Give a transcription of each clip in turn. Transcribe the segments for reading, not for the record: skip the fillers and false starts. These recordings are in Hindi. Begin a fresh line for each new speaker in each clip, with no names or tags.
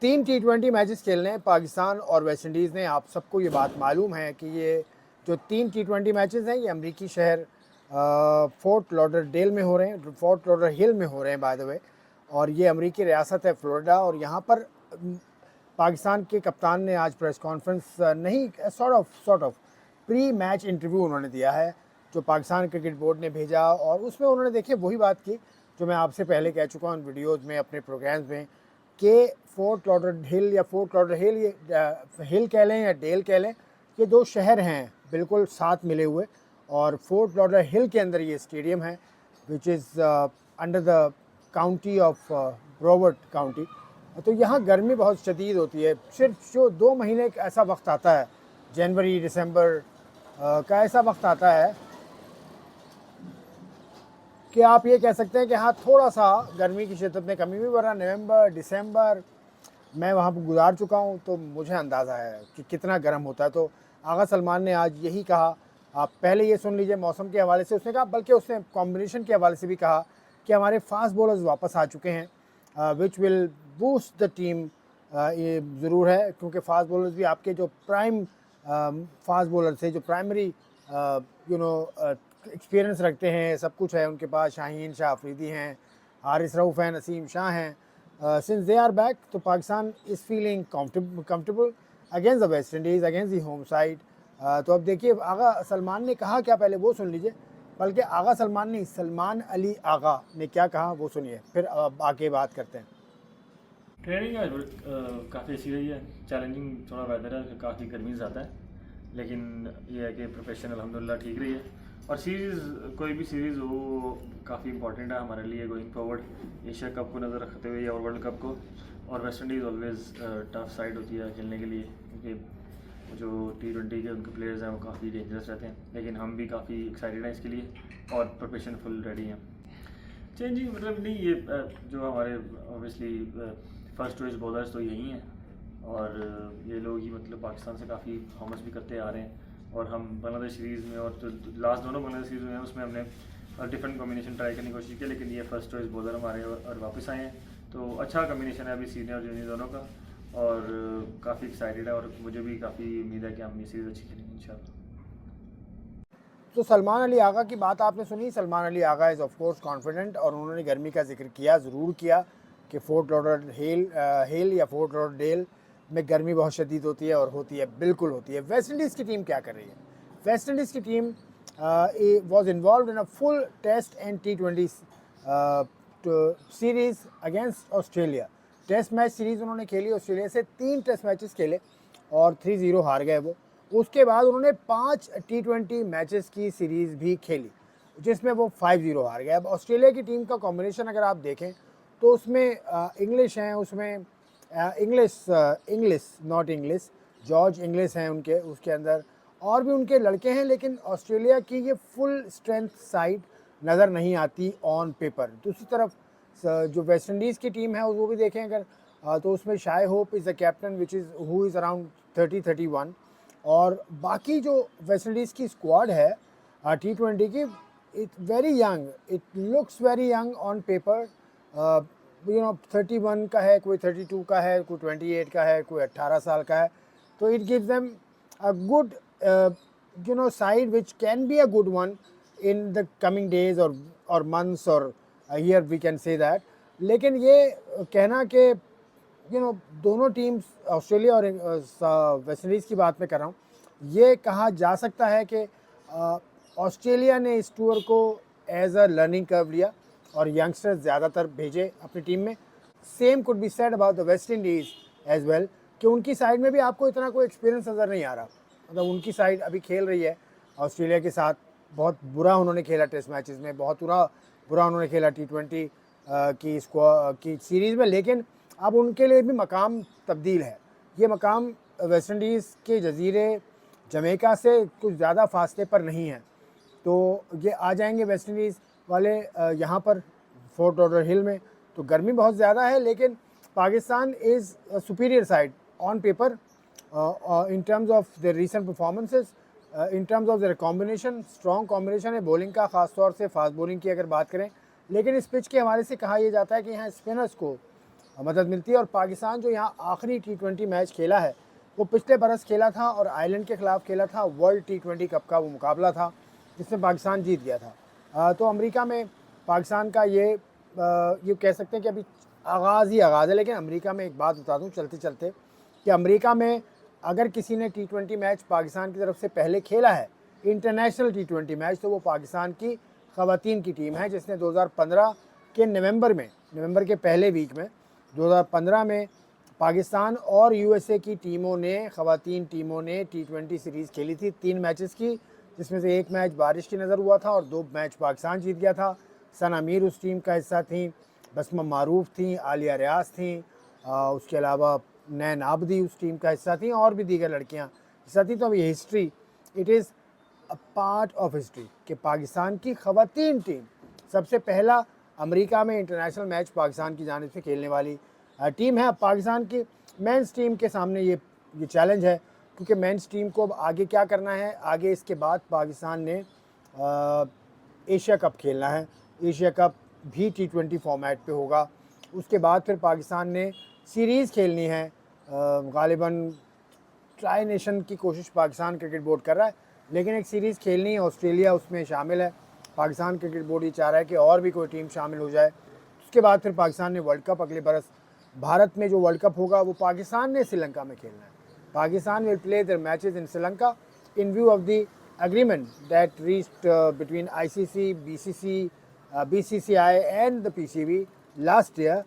तीन T20 मैचेस खेलने हैं पाकिस्तान और वेस्ट इंडीज़ ने। आप सबको ये बात मालूम है कि ये जो तीन T20 मैचेस हैं ये अमरीकी शहर फोर्ट लॉडरडेल में हो रहे हैं, फोर्ट लॉडरहिल में हो रहे हैं बाय द वे। और ये अमरीकी रियासत है फ्लोरिडा। और यहाँ पर पाकिस्तान के कप्तान ने आज प्रेस कॉन्फ्रेंस नहीं, sort of pre match interview उन्होंने दिया है जो पाकिस्तान क्रिकेट बोर्ड ने भेजा। और उसमें उन्होंने देखिए वही बात की जो मैं आपसे पहले कह चुका हूँ वीडियोज़ में, अपने प्रोग्राम्स में, कि फोर्ट लॉडरहिल या फोर्ट लॉडरहिल, ये हिल कह लें या डेल कह लें, ये दो शहर हैं बिल्कुल साथ मिले हुए। और फोर्ट लॉडरहिल के अंदर ये स्टेडियम है which is under the county of Broward county. तो यहाँ गर्मी बहुत शदीद होती है। सिर्फ जो 2 महीने का ऐसा वक्त आता है, जनवरी दिसंबर का ऐसा वक्त आता है कि आप ये कह सकते हैं कि हाँ थोड़ा सा गर्मी की शिद्दत में कमी हुई, वरना नवंबर दिसंबर मैं वहाँ पर गुजार चुका हूँ तो मुझे अंदाज़ा है कि कितना गर्म होता है। तो आगा सलमान ने आज यही कहा। आप पहले ये सुन लीजिए मौसम के हवाले से उसने कहा, बल्कि उसने कॉम्बिनेशन के हवाले से भी कहा कि हमारे फास्ट बॉलर्स वापस आ चुके हैं which will boost the team. ये ज़रूर है क्योंकि फास्ट बॉलर्स भी आपके जो प्राइम फास्ट बॉलर थे, जो प्राइमरी एक्सपीरियंस रखते हैं, सब कुछ है उनके पास। शाहीन शाह अफरीदी हैं, हारिस रऊफ़ हैं, नसीम शाह हैं। सिंस दे आर बैक तो Pakistan is feeling comfortable against the West Indies, against the home side. तो अब देखिए आगा सलमान ने कहा क्या, पहले वो सुन लीजिए। बल्कि आगा सलमान नहीं, सलमान अली आगा ने क्या कहा वो सुनिए, फिर आगे बात करते हैं।
ट्रेनिंग आज काफ़ी अच्छी रही है। चैलेंजिंग थोड़ा वेदर है, काफ़ी गर्मी ज़्यादा है, लेकिन ये है कि प्रोफेशन अल्हम्दुलिल्लाह ठीक रही है। और सीरीज़, कोई भी सीरीज़ हो, काफ़ी इंपॉर्टेंट है हमारे लिए गोइंग फॉरवर्ड, एशिया कप को नज़र रखते हुए या वर्ल्ड कप को। और West Indies always tough side होती है खेलने के लिए, क्योंकि जो T20 के उनके प्लेयर्स हैं वो काफ़ी डेंजरस रहते हैं। लेकिन हम भी काफ़ी एक्साइटेड हैं इसके लिए और प्रिपरेशन फुल रेडी हैं। चेंजिंग मतलब नहीं, ये जो हमारे ऑब्वियसली फर्स्ट चॉइस बॉलर्स तो यही हैं, और ये लोग ही मतलब पाकिस्तान से काफ़ी परफॉर्मेंस भी करते आ रहे हैं। और हम बांग्लादेश सीरीज़ में और जो लास्ट दोनों बांग्लादेश सीरीज़ में हैं उसमें हमने डिफरेंट कॉम्बिनेशन ट्राई करने की कोशिश की, लेकिन ये फर्स्ट चॉइस बॉलर हमारे और वापस आए हैं। तो अच्छा कॉम्बिनेशन है अभी सीनियर और जूनियर दोनों का, और काफ़ी एक्साइटेड है। और मुझे भी काफ़ी उम्मीद है कि हम ये सीरीज़ अच्छी खेलेंगे इंशाल्लाह।
तो सलमान अली आगा की बात आपने सुनी। Salman Ali Agha is of course confident, और उन्होंने गर्मी का जिक्र किया, ज़रूर किया कि फोर्ट लॉडरहिल या फोर्ट लॉडरडेल में गर्मी बहुत शदीद होती है, और होती है, बिल्कुल होती है। वेस्ट इंडीज़ की टीम क्या कर रही है? वेस्ट इंडीज़ की team was involve in a full test and T20 series against Australia. Test match series उन्होंने खेली, ऑस्ट्रेलिया से 3 टेस्ट मैचेस खेले और 3-0 हार गए वो। उसके बाद उन्होंने 5 T20 मैचेस की सीरीज़ भी खेली जिसमें वो 5-0 हार गए। अब ऑस्ट्रेलिया की टीम का कॉम्बिनेशन अगर आप देखें तो उसमें इंग्लिश हैं, उसमें English not English, George English हैं उनके, उसके अंदर और भी उनके लड़के हैं। लेकिन ऑस्ट्रेलिया की ये फुल स्ट्रेंथ साइड नज़र नहीं आती ऑन पेपर। दूसरी तरफ जो वेस्ट इंडीज़ की टीम है वो भी देखें अगर तो उसमें Shai Hope is the captain which is who is around 30-31। और बाकी जो वेस्ट इंडीज़ की स्क्वाड है T20 की, it very young, it looks very young on paper. 31 का है, कोई 32 का है, कोई 28 का है, कोई 18 साल का है। तो it gives them a good side which can be a good one in the coming days और मंथ्स और year, we can say that. लेकिन ये कहना कि दोनों टीम्स, ऑस्ट्रेलिया और वेस्ट इंडीज़ की बात मैं कर रहा हूँ, ये कहा जा सकता है कि ऑस्ट्रेलिया ने इस टूर को एज अ लर्निंग कर्व लिया और यंगस्टर्स ज़्यादातर भेजे अपनी टीम में। Same could be said about the West Indies as well, कि उनकी साइड में भी आपको इतना कोई एक्सपीरियंस नज़र नहीं आ रहा। मतलब उनकी साइड अभी खेल रही है ऑस्ट्रेलिया के साथ, बहुत बुरा उन्होंने खेला टेस्ट मैचेस में, बहुत बुरा उन्होंने खेला T20 की सीरीज़ में। लेकिन अब उनके लिए भी मकाम तब्दील है। ये मकाम वेस्ट इंडीज़ के जजीरे जमैका से कुछ ज़्यादा फासले पर नहीं है। तो ये आ जाएंगे वेस्ट इंडीज़ वाले यहाँ पर फोर्ट लॉडरहिल में। तो गर्मी बहुत ज़्यादा है, लेकिन Pakistan is superior side on paper in terms of the recent performances, in terms of the combination. Strong combination है बॉलिंग का, ख़ास तौर से फास्ट बॉलिंग की अगर बात करें। लेकिन इस पिच के हवाले से कहा यह जाता है कि यहाँ स्पिनर्स को मदद मिलती है। और पाकिस्तान जो यहाँ आखिरी T20 मैच खेला है वो पिछले बरस खेला था और आयरलैंड के ख़िलाफ़ खेला था। वर्ल्ड T20 कप का वो मुकाबला था जिसमें पाकिस्तान जीत गया था। तो अमेरिका में पाकिस्तान का ये कह सकते हैं कि अभी आगाज़ ही आगाज़ है। लेकिन अमेरिका में एक बात बता दूँ चलते चलते कि अमेरिका में अगर किसी ने T20 मैच पाकिस्तान की तरफ से पहले खेला है, इंटरनेशनल T20 मैच, तो वो पाकिस्तान की ख़वातीन की टीम है जिसने 2015 के नवंबर के पहले वीक में 2015 में पाकिस्तान और USA की टीमों ने, ख़वातीन टीमों ने T20 सीरीज़ खेली थी 3 मैचेस की, जिसमें से एक मैच बारिश की नज़र हुआ था और 2 मैच पाकिस्तान जीत गया था। सन अमीर उस टीम का हिस्सा थी, बसमा मारूफ थी, आलिया रियाज थी, उसके अलावा नैन आबदी उस टीम का हिस्सा थी और भी दीगर लड़कियां हिस्सा थी। तो अब ये history, it is a part of history कि पाकिस्तान की ख़वातीन टीम सबसे पहला अमेरिका में इंटरनेशनल मैच पाकिस्तान की जानिब से खेलने वाली टीम है। अब पाकिस्तान की मेंस टीम के सामने ये चैलेंज है क्योंकि मेंस टीम को अब आगे क्या करना है। आगे इसके बाद पाकिस्तान ने एशिया कप खेलना है। एशिया कप भी T20 फॉर्मेट पे होगा। उसके बाद फिर पाकिस्तान ने सीरीज़ खेलनी है। गालिबन ट्राई नेशन की कोशिश पाकिस्तान क्रिकेट बोर्ड कर रहा है, लेकिन एक सीरीज़ खेलनी है। ऑस्ट्रेलिया उसमें शामिल है। पाकिस्तान क्रिकेट बोर्ड ये चाह रहा है कि और भी कोई टीम शामिल हो जाए। उसके बाद फिर पाकिस्तान ने वर्ल्ड कप अगले बरस, भारत में जो वर्ल्ड कप होगा वो पाकिस्तान ने श्रीलंका में खेलना है। Pakistan will play their matches in Sri Lanka in view of the agreement that reached between ICC, BCCI and the PCB last year।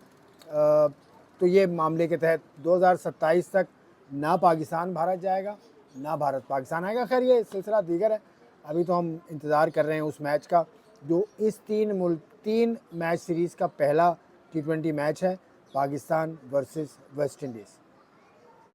तो ये मामले के तहत 2027 तक ना पाकिस्तान भारत जाएगा ना भारत पाकिस्तान आएगा। खैर ये सिलसिला दीगर है, अभी तो हम इंतज़ार कर रहे हैं उस मैच का जो इस 3 मैच सीरीज़ का पहला T20 मैच है, पाकिस्तान वर्सेस वेस्ट इंडीज़।